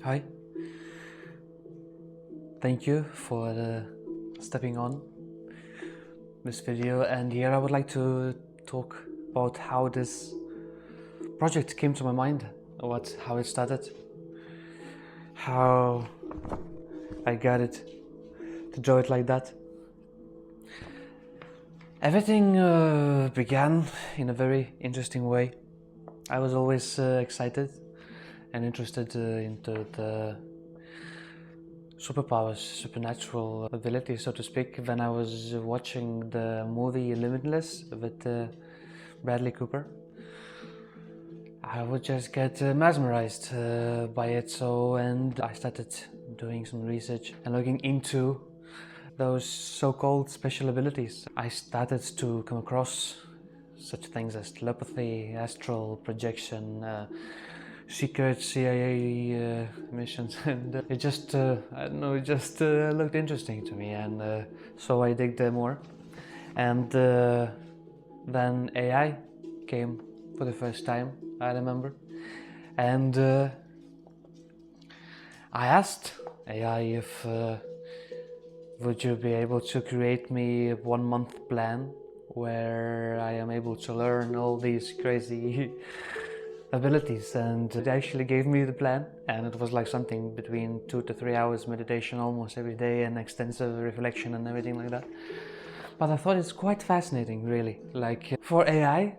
Hi, thank you for stepping on this video, and here I would like to talk about how this project came to my mind, how it started, how I got it to draw it like that. Everything began in a very interesting way. I was always excited and interested into the superpowers, supernatural abilities, so to speak, when I was watching the movie Limitless with Bradley Cooper. I would just get mesmerized by it, and I started doing some research and looking into those so-called special abilities. I started to come across such things as telepathy, astral projection, secret CIA missions, and it just, I don't know, it just looked interesting to me, and so I digged more. And then AI came for the first time, I remember, and I asked AI if would you be able to create me a 1-month plan where I am able to learn all these crazy abilities, and it actually gave me the plan, and it was like something between 2 to 3 hours meditation almost every day and extensive reflection and everything like that. But I thought it's quite fascinating, really. Like, for AI,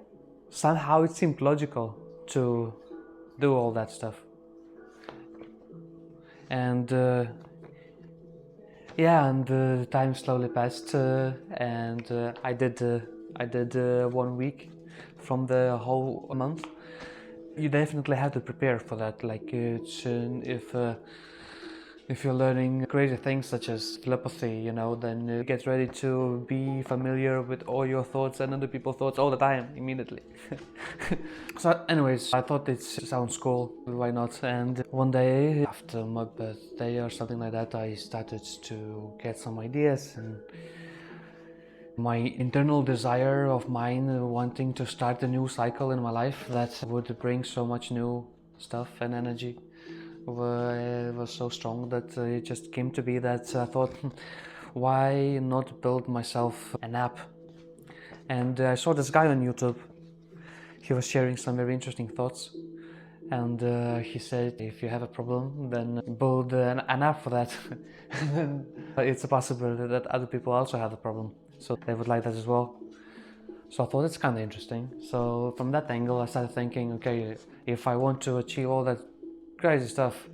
somehow it seemed logical to do all that stuff. And yeah, and time slowly passed, and I did 1 week from the whole month. You definitely have to prepare for that. Like, it's if you're learning crazy things such as telepathy, then get ready to be familiar with all your thoughts and other people's thoughts all the time, immediately. So anyways, I thought it sounds cool, why not? And one day after my birthday or something like that, I started to get some ideas, and my internal desire of mine wanting to start a new cycle in my life that would bring so much new stuff and energy was so strong that it just came to be that I thought, why not build myself an app? And I saw this guy on YouTube. He was sharing some very interesting thoughts, and he said, if you have a problem, then build an app for that. It's a possibility that other people also have a problem, so they would like that as well. So I thought it's kind of interesting. So from that angle, I started thinking, okay, if I want to achieve all that crazy stuff,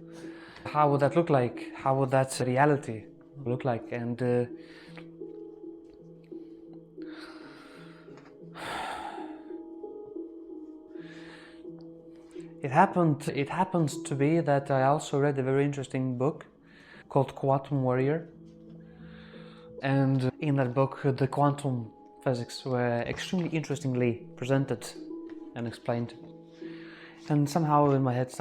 how would that look like? How would that reality look like? And it happens to be that I also read a very interesting book called Quantum Warrior. And in that book, the quantum physics were extremely interestingly presented and explained. And somehow in my head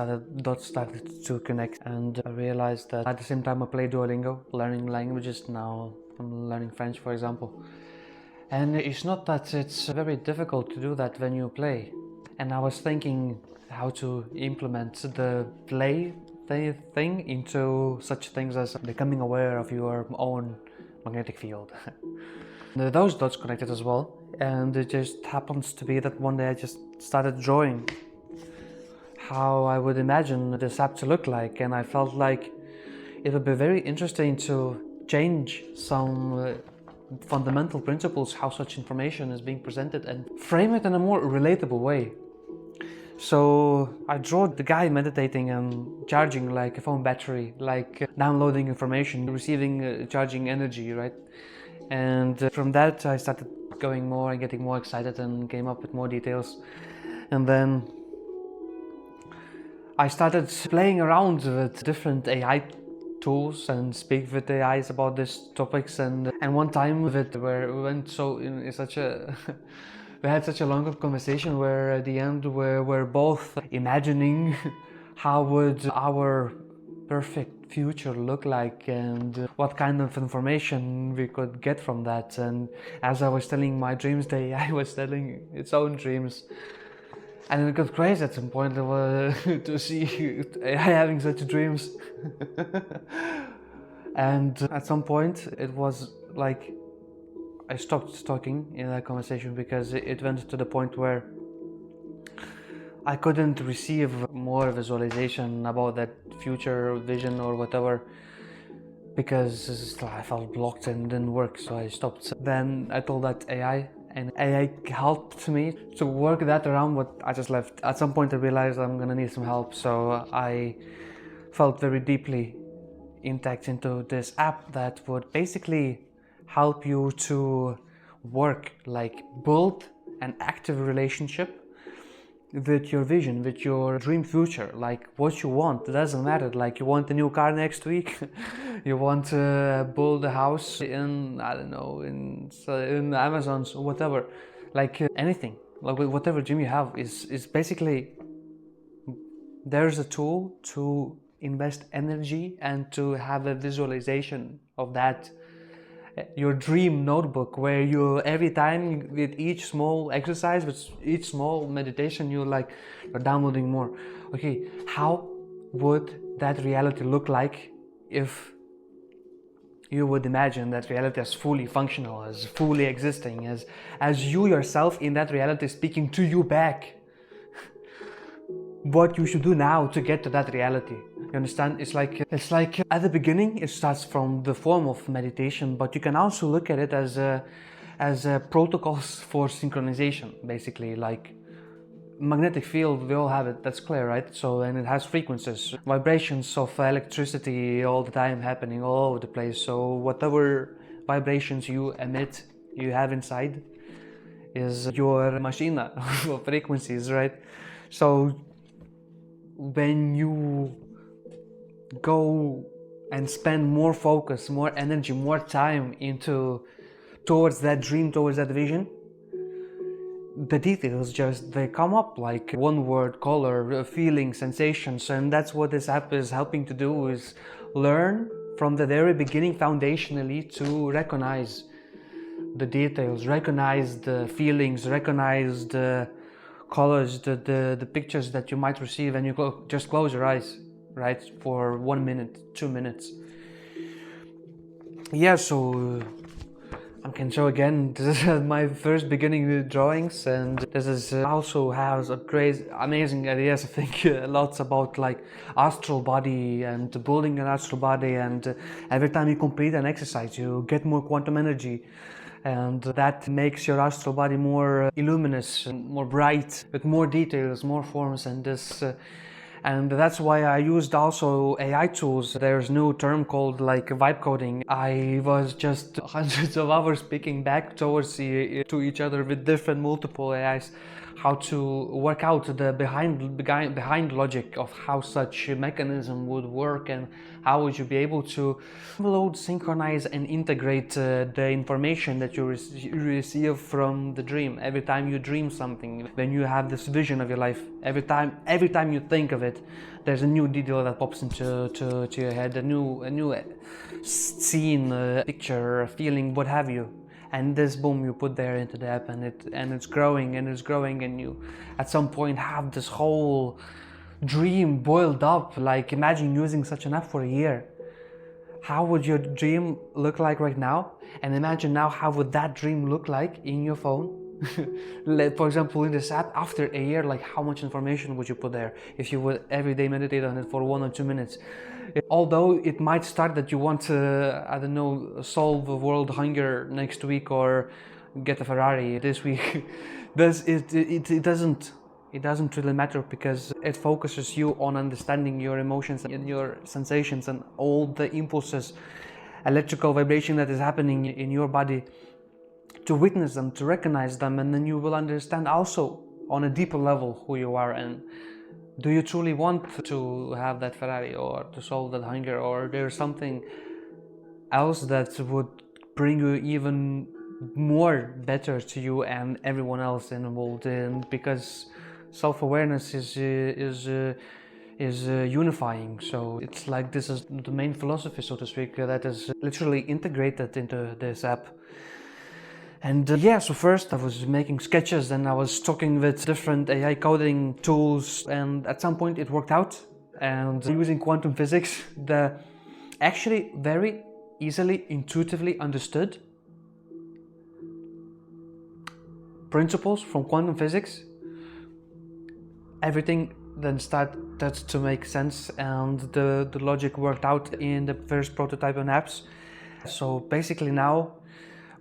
dots started to connect, and I realized that at the same time I play Duolingo, learning languages. Now I'm learning French, for example. And it's not that it's very difficult to do that when you play. And I was thinking how to implement the play thing into such things as becoming aware of your own magnetic field. Those dots connected as well, and it just happens to be that one day I just started drawing how I would imagine this app to look like, and I felt like it would be very interesting to change some fundamental principles, how such information is being presented, and frame it in a more relatable way. So I drew the guy meditating and charging like a phone battery, like downloading information, receiving charging energy, right? And from that I started going more and getting more excited and came up with more details. And then I started playing around with different AI tools and speak with AIs about these topics, and one time where we went so in such a we had such a long conversation where at the end we're both imagining how would our perfect future look like and what kind of information we could get from that. And as I was telling my dreams, the AI was telling its own dreams. And it got crazy at some point to see AI having such dreams. And at some point, it was like I stopped talking in that conversation because it went to the point where I couldn't receive more visualization about that future vision or whatever because I felt blocked and didn't work, so I stopped. Then I told that AI, and AI helped me to work that around what I just left. At some point I realized I'm gonna need some help, so I felt very deeply intact into this app that would basically help you to work, like build an active relationship with your vision, with your dream future, like what you want. It doesn't matter, like you want a new car next week, you want to build a house in, I don't know, in Amazon's or whatever, like anything, like whatever dream you have is basically, there's a tool to invest energy and to have a visualization of that, your dream notebook, where you every time with each small exercise, with each small meditation, you're downloading more. Okay, how would that reality look like if you would imagine that reality as fully functional, as fully existing, as you yourself in that reality speaking to you back what you should do now to get to that reality. You understand? It's like at the beginning it starts from the form of meditation, but you can also look at it as protocols for synchronization, basically. Like magnetic field, we all have it, that's clear, right? So, and it has frequencies, vibrations of electricity all the time happening all over the place. So whatever vibrations you emit, you have inside, is your machine of frequencies, right? So when you go and spend more focus, more energy, more time towards that dream, towards that vision, the details just they come up like one word, color, feeling, sensations. And that's what this app is helping to do, is learn from the very beginning foundationally to recognize the details, recognize the feelings, recognize the colors, the pictures that you might receive, and you just close your eyes, right, for 1 minute, 2 minutes. Yeah, so I can show again, this is my first beginning with drawings, and this is also has a crazy, amazing ideas. I think lots about like astral body and building an astral body, and every time you complete an exercise you get more quantum energy, and that makes your astral body more luminous and more bright, with more details, more forms, and this and that's why I used also AI tools. There's a new term called like vibe coding. I was just hundreds of hours speaking back towards to each other with different multiple AIs, how to work out the behind logic of how such a mechanism would work, and how would you be able to load, synchronize, and integrate the information that you receive from the dream. Every time you dream something, when you have this vision of your life, every time you think of it, there's a new detail that pops into your head, a new scene, picture, feeling, what have you. And this, boom, you put there into the app, and it's growing and it's growing, and you at some point have this whole dream boiled up. Like imagine using such an app for a year. How would your dream look like right now? And imagine now how would that dream look like in your phone? For example, in this app, after a year, like how much information would you put there if you would every day meditate on it for 1 or 2 minutes? Although it might start that you want to, I don't know, solve world hunger next week or get a Ferrari this week, it doesn't really matter, because it focuses you on understanding your emotions and your sensations and all the impulses, electrical vibration that is happening in your body, to witness them, to recognize them, and then you will understand also on a deeper level who you are, and do you truly want to have that Ferrari or to solve that hunger, or there's something else that would bring you even more better to you and everyone else involved in, because self-awareness is unifying. So it's like this is the main philosophy, so to speak, that is literally integrated into this app. And yeah, so first I was making sketches and I was talking with different AI coding tools, and at some point it worked out. And using quantum physics, the actually very easily, intuitively understood principles from quantum physics, everything then started to make sense, and the logic worked out in the first prototype on apps. So basically now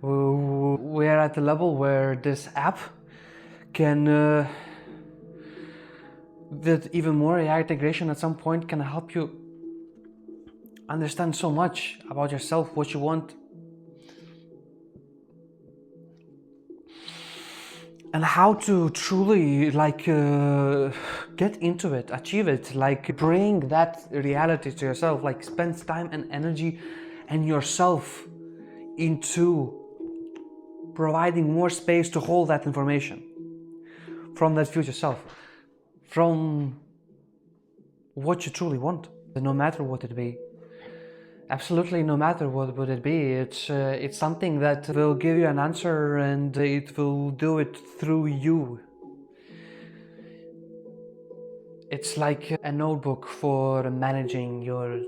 we're at the level where this app can, with even more AI integration at some point, can help you understand so much about yourself, what you want, and how to truly get into it, achieve it, bring that reality to yourself, spend time and energy and yourself into providing more space to hold that information from that future self, from what you truly want, no matter what it be. Absolutely, no matter what would it be, it's something that will give you an answer, and it will do it through you. It's like a notebook for managing your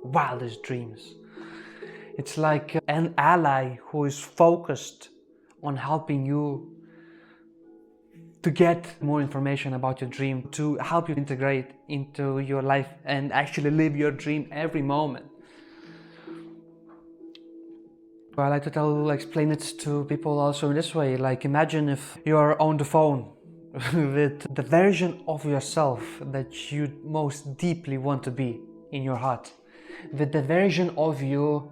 wildest dreams. It's like an ally who is focused on helping you to get more information about your dream, to help you integrate into your life and actually live your dream every moment. I like to explain it to people also in this way. Imagine if you're on the phone with the version of yourself that you most deeply want to be in your heart, with the version of you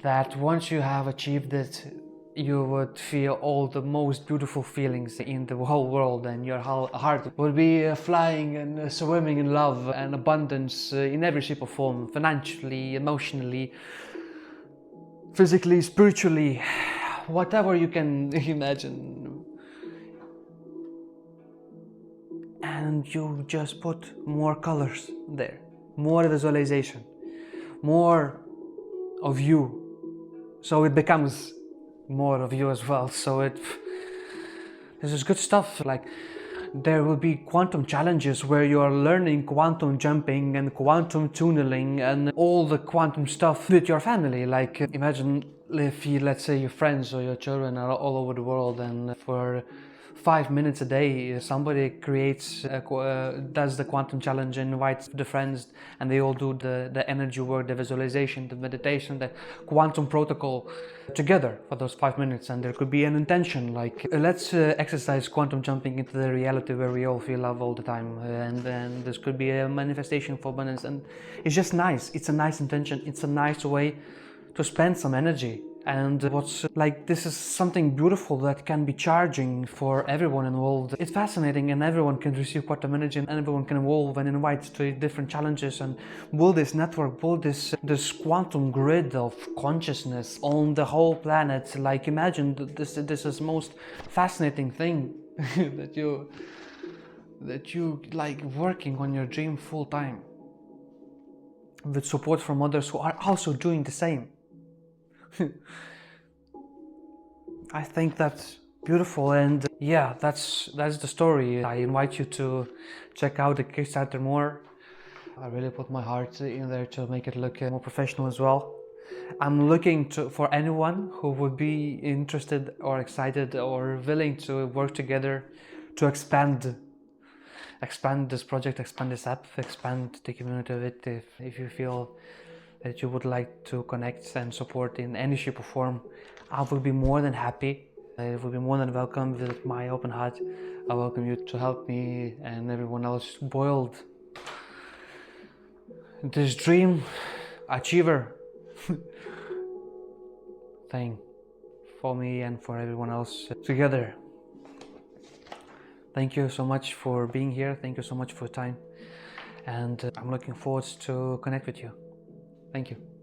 that once you have achieved it, you would feel all the most beautiful feelings in the whole world, and your whole heart would be flying and swimming in love and abundance in every shape or form, financially, emotionally, physically, spiritually, whatever you can imagine. And you just put more colors there, more visualization, more of you, so it becomes more of you as well. So this is good stuff. There will be quantum challenges where you are learning quantum jumping and quantum tunneling and all the quantum stuff with your family. Imagine if let's say your friends or your children are all over the world, and for 5 minutes a day somebody does the quantum challenge and invites the friends, and they all do the energy work, the visualization, the meditation, the quantum protocol together for those 5 minutes. And there could be an intention let's exercise quantum jumping into the reality where we all feel love all the time, and then this could be a manifestation for abundance. And it's just nice, it's a nice intention, it's a nice way to spend some energy. And this is something beautiful that can be charging for everyone involved. It's fascinating, and everyone can receive quantum energy, and everyone can evolve and invite to different challenges and build this network, build this quantum grid of consciousness on the whole planet. Imagine this is most fascinating thing that you working on your dream full time with support from others who are also doing the same. I think that's beautiful, and yeah, that's the story. I invite you to check out the Kickstarter more. I really put my heart in there to make it look more professional as well. I'm looking for anyone who would be interested or excited or willing to work together to expand this project, expand this app, expand the community of it. If you feel that you would like to connect and support in any shape or form, I will be more than happy. I will be more than welcome with my open heart. I welcome you to help me and everyone else build this dream achiever thing for me and for everyone else together. Thank you so much for being here. Thank you so much for your time. And I'm looking forward to connect with you. Thank you.